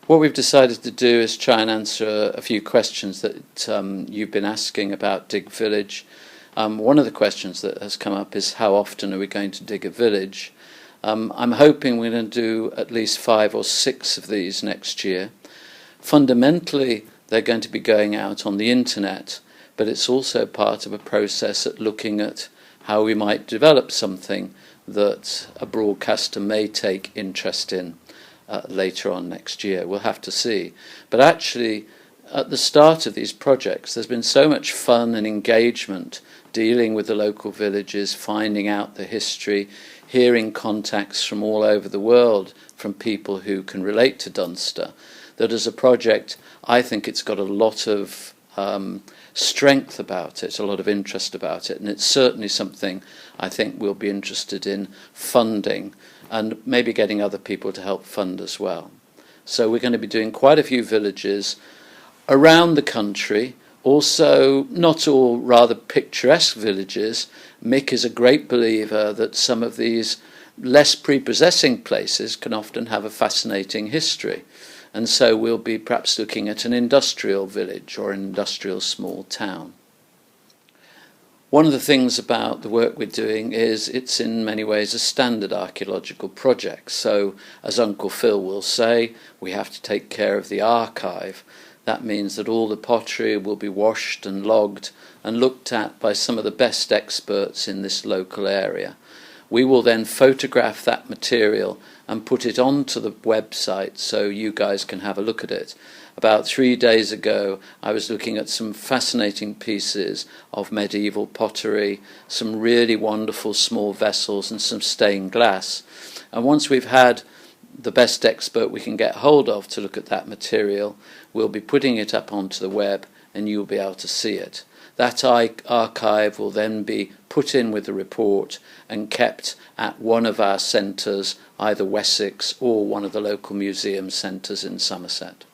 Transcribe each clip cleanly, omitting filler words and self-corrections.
What we've decided to do is try and answer a few questions that you've been asking about Dig Village. One of the questions that has come up is how often are we going to dig a village? I'm hoping we're going to do at least 5 or 6 of these next year. Fundamentally, they're going to be going out on the internet, but it's also part of a process at looking at how we might develop something that a broadcaster may take interest in later on next year. We'll have to see. But actually, at the start of these projects, there's been so much fun and engagement dealing with the local villages, finding out the history, hearing contacts from all over the world from people who can relate to Dunster, that as a project, I think it's got a lot of strength about it, a lot of interest about it, and it's certainly something I think we'll be interested in funding and maybe getting other people to help fund as well. So we're going to be doing quite a few villages around the country, also not all rather picturesque villages. Mick is a great believer that some of these less prepossessing places can often have a fascinating history. And so we'll be perhaps looking at an industrial village or an industrial small town. One of the things about the work we're doing is it's in many ways a standard archaeological project. So, as Uncle Phil will say, we have to take care of the archive. That means that all the pottery will be washed and logged and looked at by some of the best experts in this local area. We will then photograph that material and put it onto the website so you guys can have a look at it. About 3 days ago, I was looking at some fascinating pieces of medieval pottery, some really wonderful small vessels and some stained glass. And once we've had the best expert we can get hold of to look at that material, we'll be putting it up onto the web and you'll be able to see it. That archive will then be put in with the report and kept at one of our centres, either Wessex or one of the local museum centres in Somerset.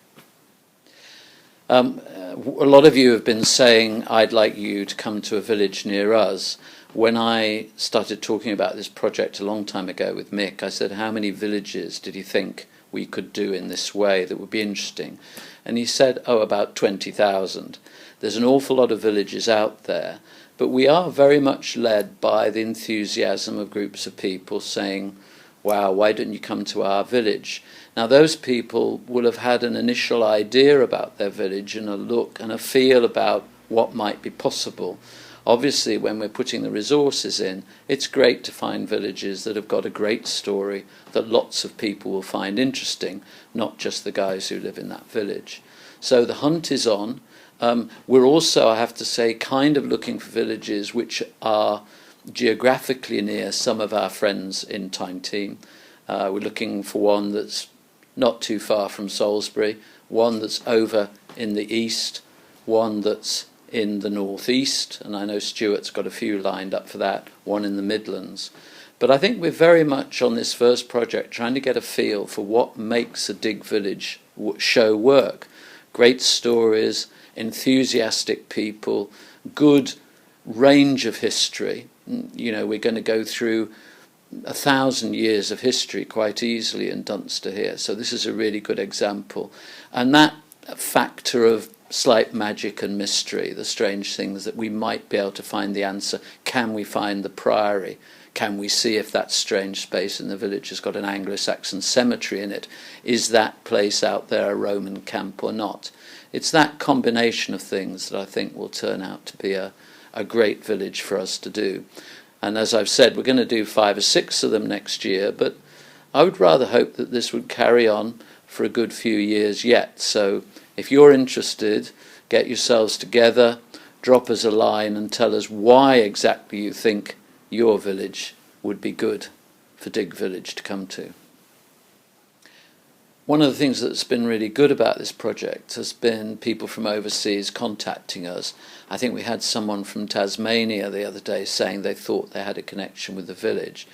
A lot of you have been saying, I'd like you to come to a village near us. When I started talking about this project a long time ago with Mick, I said, how many villages did you think we could do in this way that would be interesting? And he said, about 20,000. There's an awful lot of villages out there, but we are very much led by the enthusiasm of groups of people saying, wow, why don't you come to our village? Now, those people will have had an initial idea about their village and a look and a feel about what might be possible. Obviously, when we're putting the resources in, it's great to find villages that have got a great story that lots of people will find interesting, not just the guys who live in that village. So the hunt is on. We're also, I have to say, kind of looking for villages which are geographically near some of our friends in Time Team. We're looking for one that's not too far from Salisbury, one that's over in the east, one that's in the northeast, and I know Stuart's got a few lined up for that, one in the Midlands. But I think we're very much on this first project trying to get a feel for what makes a Dig Village show work. Great stories, enthusiastic people, good range of history. You know, we're going to go through 1,000 years of history quite easily in Dunster here, so this is a really good example. And that factor of slight magic and mystery, the strange things that we might be able to find the answer. Can we find the priory? Can we see if that strange space in the village has got an Anglo-Saxon cemetery in it? Is that place out there a Roman camp or not? It's that combination of things that I think will turn out to be a great village for us to do. And as I've said, we're going to do 5 or 6 of them next year, but I would rather hope that this would carry on for a good few years yet. So if you're interested, get yourselves together, drop us a line and tell us why exactly you think your village would be good for Dig Village to come to. One of the things that's been really good about this project has been people from overseas contacting us. I think we had someone from Tasmania the other day saying they thought they had a connection with the village.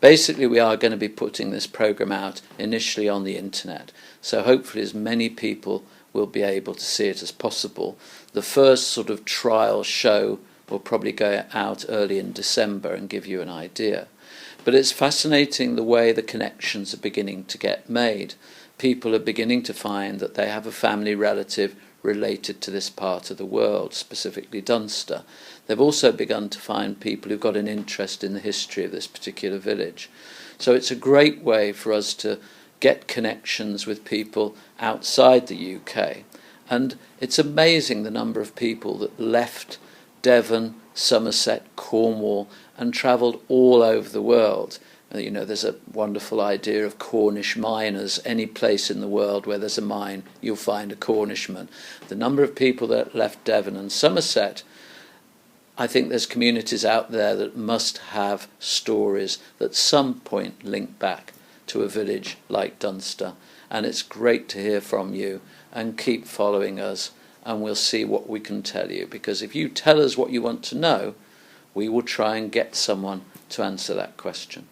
Basically, we are going to be putting this program out initially on the internet, so hopefully as many people will be able to see it as possible. The first sort of trial show will probably go out early in December and give you an idea. But it's fascinating the way the connections are beginning to get made. people are beginning to find that they have a family relative related to this part of the world, specifically Dunster. They've also begun to find people who've got an interest in the history of this particular village. So it's a great way for us to get connections with people outside the UK. And it's amazing the number of people that left Devon, Somerset, Cornwall, and travelled all over the world. You know, there's a wonderful idea of Cornish miners. Any place in the world where there's a mine, you'll find a Cornishman. The number of people that left Devon and Somerset, I think there's communities out there that must have stories that at some point link back to a village like Dunster. And it's great to hear from you, and keep following us, and we'll see what we can tell you. Because if you tell us what you want to know, we will try and get someone to answer that question.